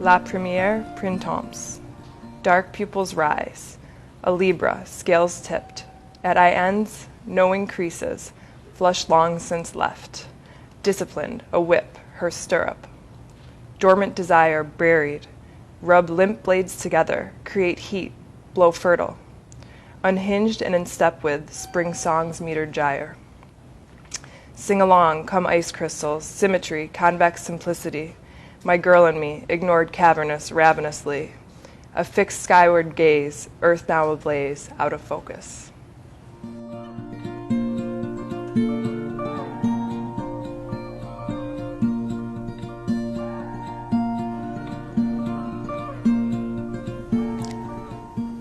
La première printemps. Dark pupils rise. A Libra, scales tipped. At eye ends, no increases. Flush long since left. Disciplined, a whip, her stirrup. Dormant desire buried. Rub limp blades together, create heat, blow fertile. Unhinged and in step with spring song's metered gyre. Sing along, come ice crystals, symmetry, convex simplicity. My girl and me, ignored cavernous, ravenously. A fixed skyward gaze, earth now ablaze, out of focus.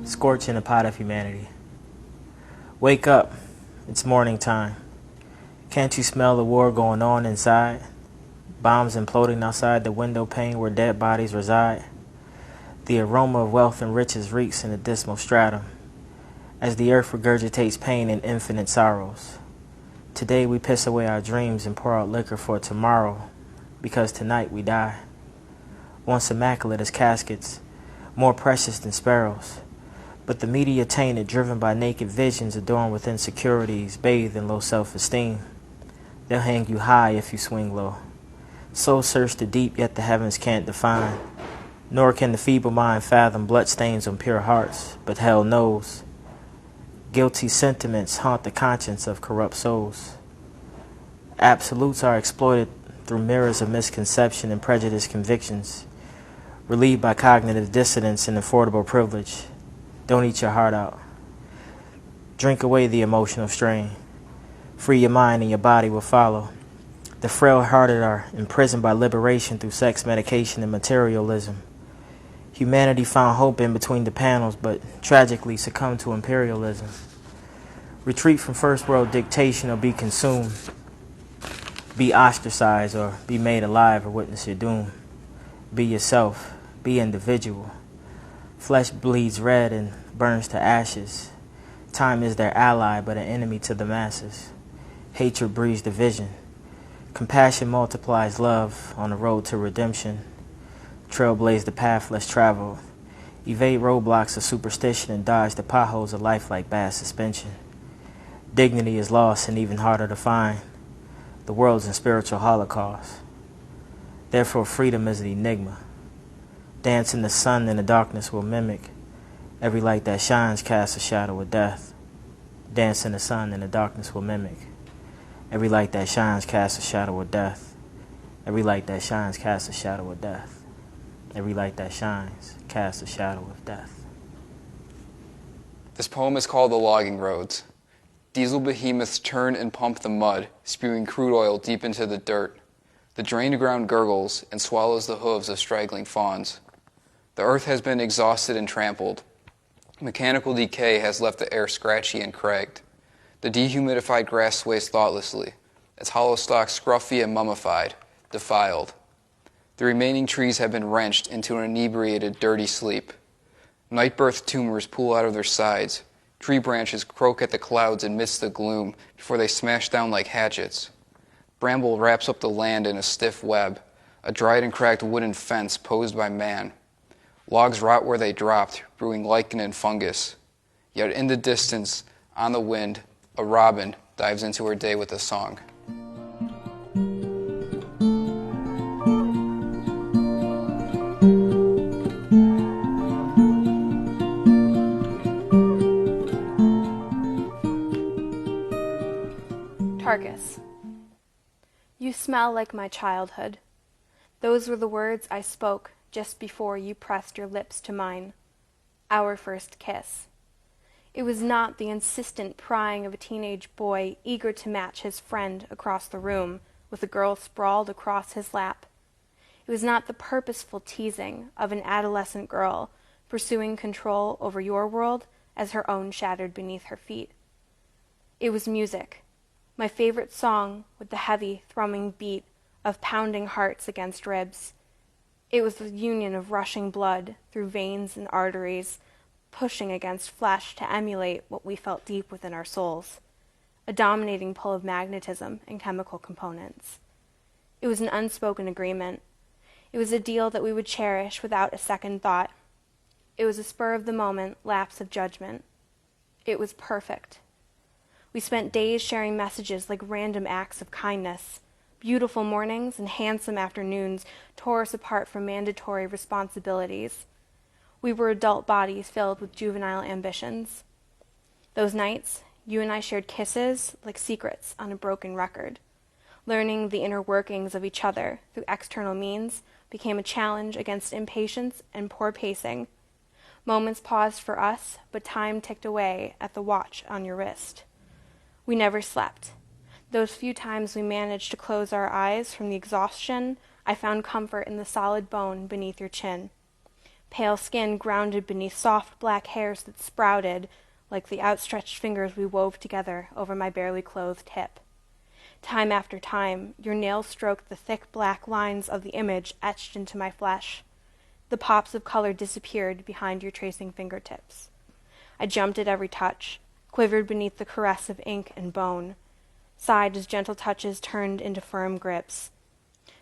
Scorch in a pot of humanity. Wake up, it's morning time. Can't you smell the war going on inside? Bombs imploding outside the window pane where dead bodies reside. The aroma of wealth and riches reeks in the dismal stratum, as the earth regurgitates pain and infinite sorrows. Today we piss away our dreams and pour out liquor for tomorrow, because tonight we die. Once immaculate as caskets, more precious than sparrows, but the media tainted, driven by naked visions adorned with insecurities, bathed in low self-esteem. They'll hang you high if you swing low. Souls search the deep, yet the heavens can't define. Nor can the feeble mind fathom bloodstains on pure hearts, but hell knows. Guilty sentiments haunt the conscience of corrupt souls. Absolutes are exploited through mirrors of misconception and prejudiced convictions, relieved by cognitive dissonance and affordable privilege. Don't eat your heart out. Drink away the emotional strain. Free your mind and your body will follow. The frail-hearted are imprisoned by liberation through sex medication and materialism. Humanity found hope in between the panels, but tragically succumbed to imperialism. Retreat from first world dictation or be consumed. Be ostracized or be made alive or witness your doom. Be yourself. Be individual. Flesh bleeds red and burns to ashes. Time is their ally, but an enemy to the masses. Hatred breeds division. Compassion multiplies love on the road to redemption. Trailblaze the path less traveled. Evade roadblocks of superstition and dodge the potholes of life like bad suspension. Dignity is lost and even harder to find. The world's in spiritual holocaust. Therefore, freedom is an enigma. Dance in the sun and the darkness will mimic. Every light that shines casts a shadow of death. Dance in the sun and the darkness will mimic. Every light that shines casts a shadow of death. Every light that shines casts a shadow of death. Every light that shines casts a shadow of death. This poem is called The Logging Roads. Diesel behemoths turn and pump the mud, spewing crude oil deep into the dirt. The drained ground gurgles and swallows the hooves of straggling fawns. The earth has been exhausted and trampled. Mechanical decay has left the air scratchy and cragged. The dehumidified grass sways thoughtlessly, its hollow stalks scruffy and mummified, defiled. The remaining trees have been wrenched into an inebriated, dirty sleep. Night-birth tumors pool out of their sides. Tree branches croak at the clouds amidst the gloom before they smash down like hatchets. Bramble wraps up the land in a stiff web, a dried and cracked wooden fence posed by man. Logs rot where they dropped, brewing lichen and fungus. Yet in the distance, on the wind, a robin dives into her day with a song. Tarkus. You smell like my childhood. Those were the words I spoke just before you pressed your lips to mine. Our first kiss. It was not the insistent prying of a teenage boy eager to match his friend across the room with a girl sprawled across his lap. It was not the purposeful teasing of an adolescent girl pursuing control over your world as her own shattered beneath her feet. It was music, my favorite song with the heavy, thrumming beat of pounding hearts against ribs. It was the union of rushing blood through veins and arteries, pushing against flesh to emulate what we felt deep within our souls, a dominating pull of magnetism and chemical components. It was an unspoken agreement. It was a deal that we would cherish without a second thought. It was a spur-of-the-moment lapse of judgment. It was perfect. We spent days sharing messages like random acts of kindness. Beautiful mornings and handsome afternoons tore us apart from mandatory responsibilities. We were adult bodies filled with juvenile ambitions. Those nights, you and I shared kisses like secrets on a broken record. Learning the inner workings of each other through external means became a challenge against impatience and poor pacing. Moments paused for us, but time ticked away at the watch on your wrist. We never slept. Those few times we managed to close our eyes from the exhaustion, I found comfort in the solid bone beneath your chin. Pale skin grounded beneath soft black hairs that sprouted like the outstretched fingers we wove together over my barely clothed hip. Time after time, your nails stroked the thick black lines of the image etched into my flesh. The pops of color disappeared behind your tracing fingertips. I jumped at every touch, quivered beneath the caress of ink and bone, sighed as gentle touches turned into firm grips.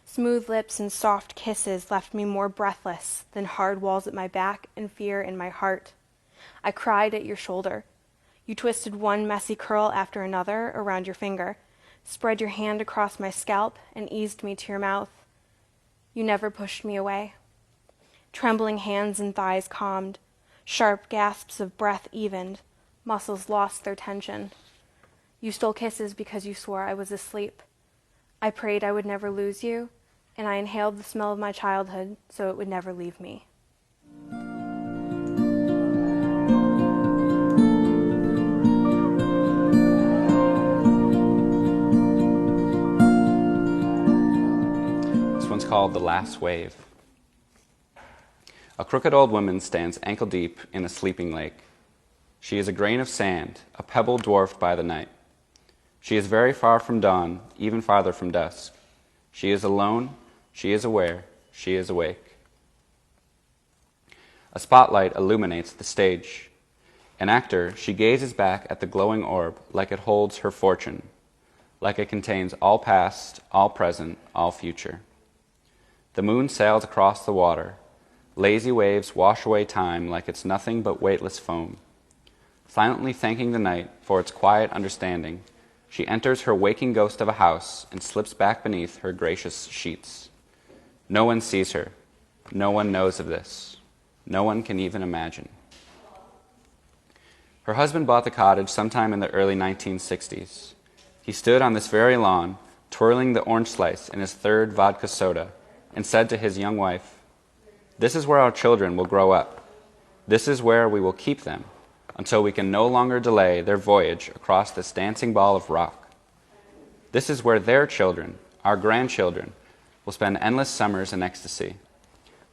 Smooth lips and soft kisses left me more breathless than hard walls at my back and fear in my heart. I cried at your shoulder. You twisted one messy curl after another around your finger, spread your hand across my scalp, and eased me to your mouth. You never pushed me away. Trembling hands and thighs calmed. Sharp gasps of breath evened. Muscles lost their tension. You stole kisses because you swore I was asleep. I prayed I would never lose you, and I inhaled the smell of my childhood so it would never leave me. This one's called The Last Wave. A crooked old woman stands ankle-deep in a sleeping lake. She is a grain of sand, a pebble dwarfed by the night. She is very far from dawn, even farther from dusk. She is alone, she is aware, she is awake. A spotlight illuminates the stage. An actor, she gazes back at the glowing orb like it holds her fortune, like it contains all past, all present, all future. The moon sails across the water. Lazy waves wash away time like it's nothing but weightless foam. Silently thanking the night for its quiet understanding, she enters her waking ghost of a house and slips back beneath her gracious sheets. No one sees her. No one knows of this. No one can even imagine. Her husband bought the cottage sometime in the early 1960s. He stood on this very lawn, twirling the orange slice in his third vodka soda, and said to his young wife, "This is where our children will grow up. This is where we will keep them until we can no longer delay their voyage across this dancing ball of rock. This is where their children, our grandchildren, will spend endless summers in ecstasy.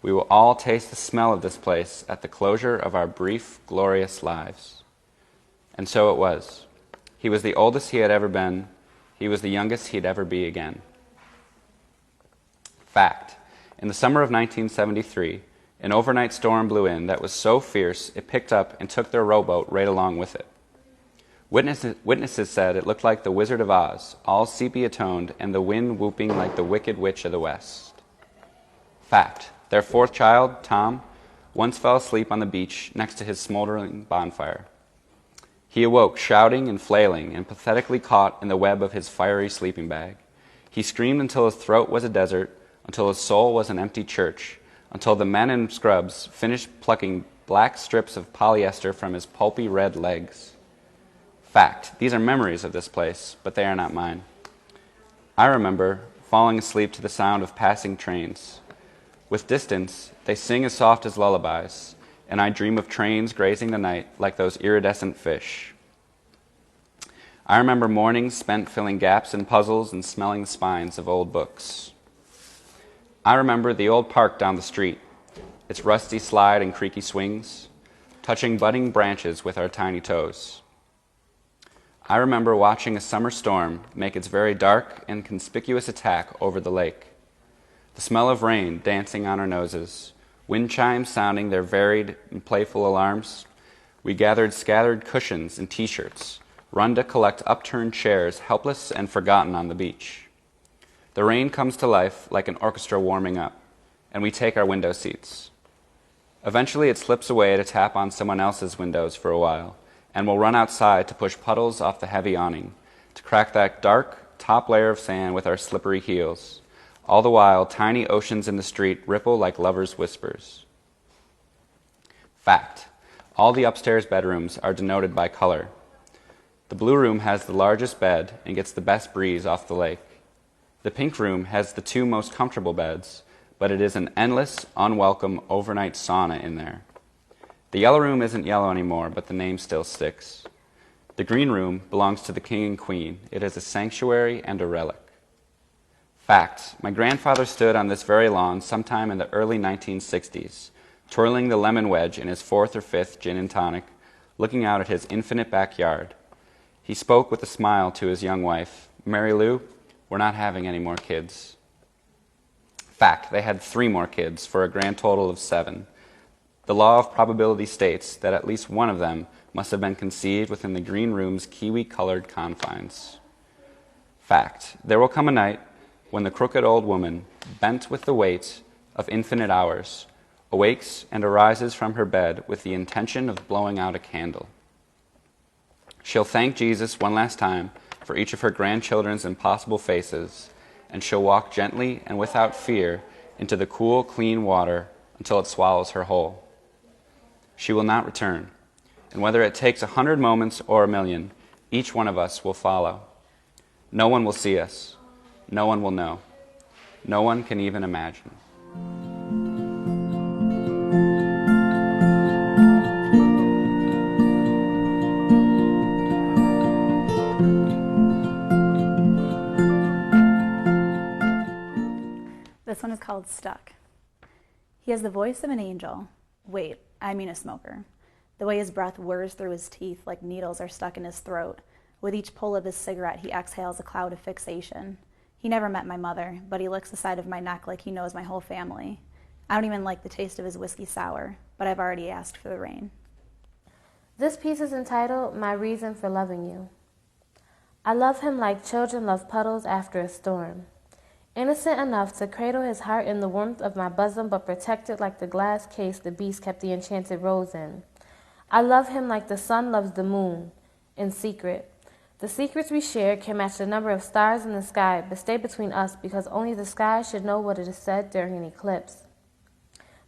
We will all taste the smell of this place at the closure of our brief, glorious lives." And so it was. He was the oldest he had ever been. He was the youngest he'd ever be again. Fact. In the summer of 1973, an overnight storm blew in that was so fierce it picked up and took their rowboat right along with it. Witnesses said it looked like the Wizard of Oz, all sepia-toned and the wind whooping like the Wicked Witch of the West. Fact. Their fourth child, Tom, once fell asleep on the beach next to his smoldering bonfire. He awoke shouting and flailing and pathetically caught in the web of his fiery sleeping bag. He screamed until his throat was a desert, until his soul was an empty church, until the men in scrubs finished plucking black strips of polyester from his pulpy red legs. Fact. These are memories of this place, but they are not mine. I remember falling asleep to the sound of passing trains. With distance, they sing as soft as lullabies, and I dream of trains grazing the night like those iridescent fish. I remember mornings spent filling gaps in puzzles and smelling the spines of old books. I remember the old park down the street, its rusty slide and creaky swings, touching budding branches with our tiny toes. I remember watching a summer storm make its very dark and conspicuous attack over the lake. The smell of rain dancing on our noses, wind chimes sounding their varied and playful alarms. We gathered scattered cushions and T-shirts, run to collect upturned chairs helpless and forgotten on the beach. The rain comes to life like an orchestra warming up. and we take our window seats. Eventually it slips away to tap on someone else's windows for a while, and we'll run outside to push puddles off the heavy awning, to crack that dark top layer of sand with our slippery heels. All the while, tiny oceans in the street ripple like lovers' whispers. Fact: all the upstairs bedrooms are denoted by color. The blue room has the largest bed and gets the best breeze off the lake. The pink room has the 2 most comfortable beds, but it is an endless, unwelcome overnight sauna in there. The yellow room isn't yellow anymore, but the name still sticks. The green room belongs to the king and queen. It is a sanctuary and a relic. Fact: my grandfather stood on this very lawn sometime in the early 1960s, twirling the lemon wedge in his 4th or 5th gin and tonic, looking out at his infinite backyard. He spoke with a smile to his young wife, "Mary Lou, we're not having any more kids." Fact: they had 3 more kids for a grand total of 7. The law of probability states that at least one of them must have been conceived within the green room's kiwi-colored confines. Fact: there will come a night when the crooked old woman, bent with the weight of infinite hours, awakes and arises from her bed with the intention of blowing out a candle. She'll thank Jesus one last time for each of her grandchildren's impossible faces, and she'll walk gently and without fear into the cool, clean water until it swallows her whole. She will not return, and whether it takes 100 moments or 1,000,000, each one of us will follow. No one will see us. No one will know. No one can even imagine. This one is called Stuck. He has the voice of an angel. Wait, I mean a smoker. The way his breath whirs through his teeth like needles are stuck in his throat. With each pull of his cigarette, he exhales a cloud of fixation. He never met my mother, but he licks the side of my neck like he knows my whole family. I don't even like the taste of his whiskey sour, but I've already asked for the rain. This piece is entitled My Reason for Loving You. I love him like children love puddles after a storm. Innocent enough to cradle his heart in the warmth of my bosom, but protected like the glass case the beast kept the enchanted rose in. I love him like the sun loves the moon, in secret. The secrets we share can match the number of stars in the sky, but stay between us because only the sky should know what it is said during an eclipse.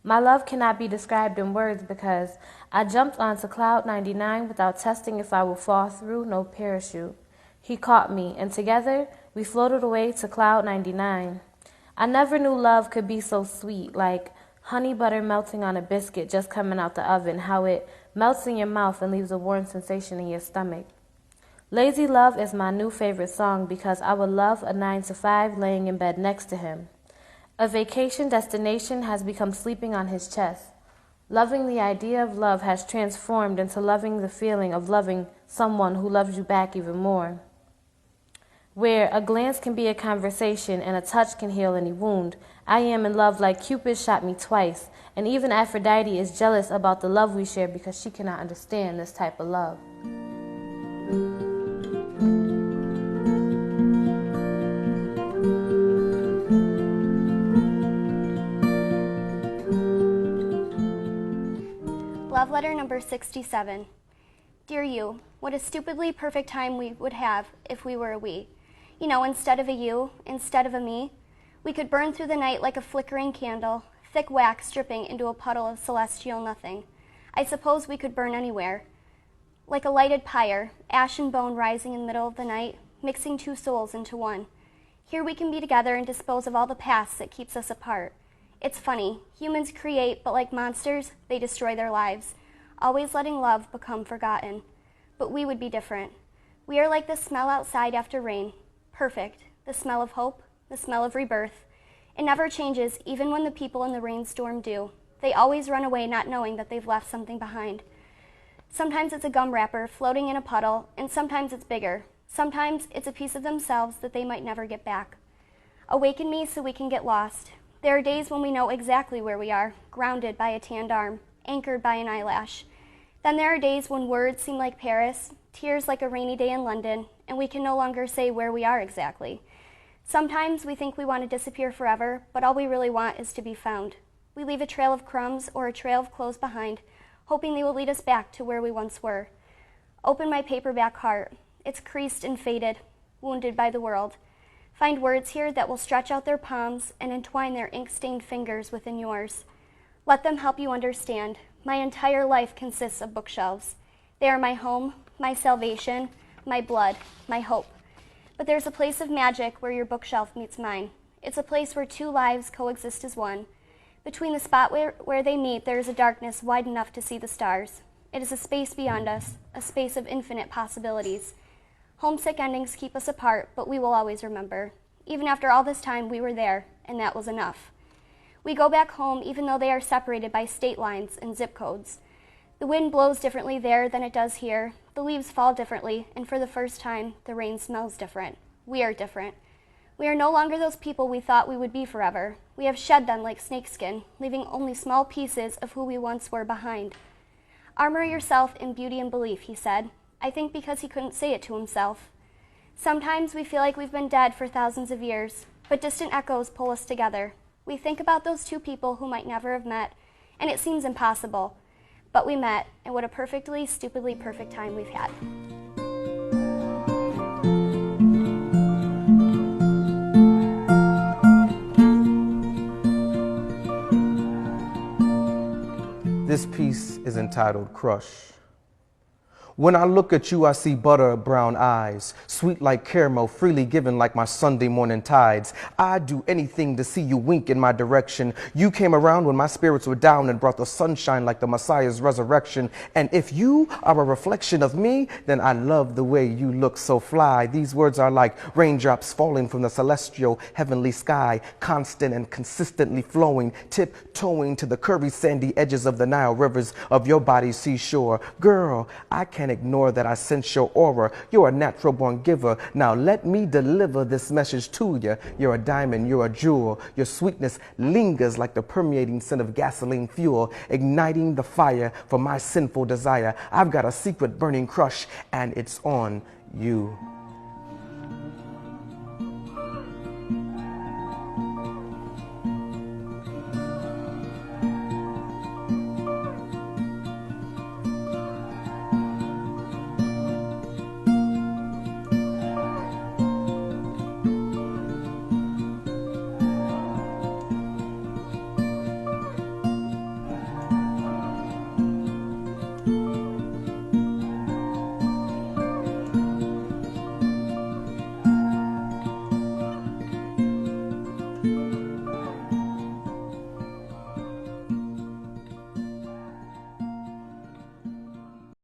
My love cannot be described in words because I jumped onto cloud 99 without testing if I will fall through, no parachute. He caught me, and together we floated away to cloud 99. I never knew love could be so sweet, like honey butter melting on a biscuit just coming out the oven, how it melts in your mouth and leaves a warm sensation in your stomach. Lazy Love is my new favorite song because I would love a 9 to 5 laying in bed next to him. A vacation destination has become sleeping on his chest. Loving the idea of love has transformed into loving the feeling of loving someone who loves you back even more. Where a glance can be a conversation and a touch can heal any wound, I am in love like Cupid shot me twice, and even Aphrodite is jealous about the love we share because she cannot understand this type of love. Love letter number 67. Dear you, what a stupidly perfect time we would have if we were a we. You know, instead of a you, instead of a me, we could burn through the night like a flickering candle, thick wax dripping into a puddle of celestial nothing. I suppose we could burn anywhere. Like a lighted pyre, ash and bone rising in the middle of the night, mixing 2 souls into one. Here we can be together and dispose of all the past that keeps us apart. It's funny, humans create, but like monsters, they destroy their lives, always letting love become forgotten. But we would be different. We are like the smell outside after rain. Perfect. The smell of hope, the smell of rebirth. It never changes, even when the people in the rainstorm do. They always run away not knowing that they've left something behind. Sometimes it's a gum wrapper floating in a puddle, and sometimes it's bigger. Sometimes it's a piece of themselves that they might never get back. Awaken me so we can get lost. There are days when we know exactly where we are, grounded by a tanned arm, anchored by an eyelash. Then there are days when words seem like Paris, tears like a rainy day in London, and we can no longer say where we are exactly. Sometimes we think we want to disappear forever, but all we really want is to be found. We leave a trail of crumbs or a trail of clothes behind, hoping they will lead us back to where we once were. Open my paperback heart. It's creased and faded, wounded by the world. Find words here that will stretch out their palms and entwine their ink-stained fingers within yours. Let them help you understand. My entire life consists of bookshelves. They are my home, my salvation, my blood, my hope. But there's a place of magic where your bookshelf meets mine. It's a place where two lives coexist as one. Between the spot where they meet, there is a darkness wide enough to see the stars. It is a space beyond us, a space of infinite possibilities. Homesick endings keep us apart, but we will always remember. Even after all this time, we were there, and that was enough. We go back home even though they are separated by state lines and zip codes. The wind blows differently there than it does here. The leaves fall differently, and for the first time, the rain smells different. We are different. We are no longer those people we thought we would be forever. We have shed them like snakeskin, leaving only small pieces of who we once were behind. Armor yourself in beauty and belief, he said. I think because he couldn't say it to himself. Sometimes we feel like we've been dead for thousands of years, but distant echoes pull us together. We think about those two people who might never have met, and it seems impossible. But we met, and what a perfectly, stupidly perfect time we've had. This piece is entitled Crush. When I look at you, I see butter brown eyes, sweet like caramel, freely given like my Sunday morning tides. I'd do anything to see you wink in my direction. You came around when my spirits were down and brought the sunshine like the Messiah's resurrection. And if you are a reflection of me, then I love the way you look so fly. These words are like raindrops falling from the celestial heavenly sky, constant and consistently flowing, tiptoeing to the curvy sandy edges of the Nile rivers of your body's seashore. Girl, I can't ignore that I sense your aura. You're a natural born giver. Now let me deliver this message to you. You're a diamond, you're a jewel. Your sweetness lingers like the permeating scent of gasoline fuel, igniting the fire for my sinful desire. I've got a secret burning crush, and it's on you.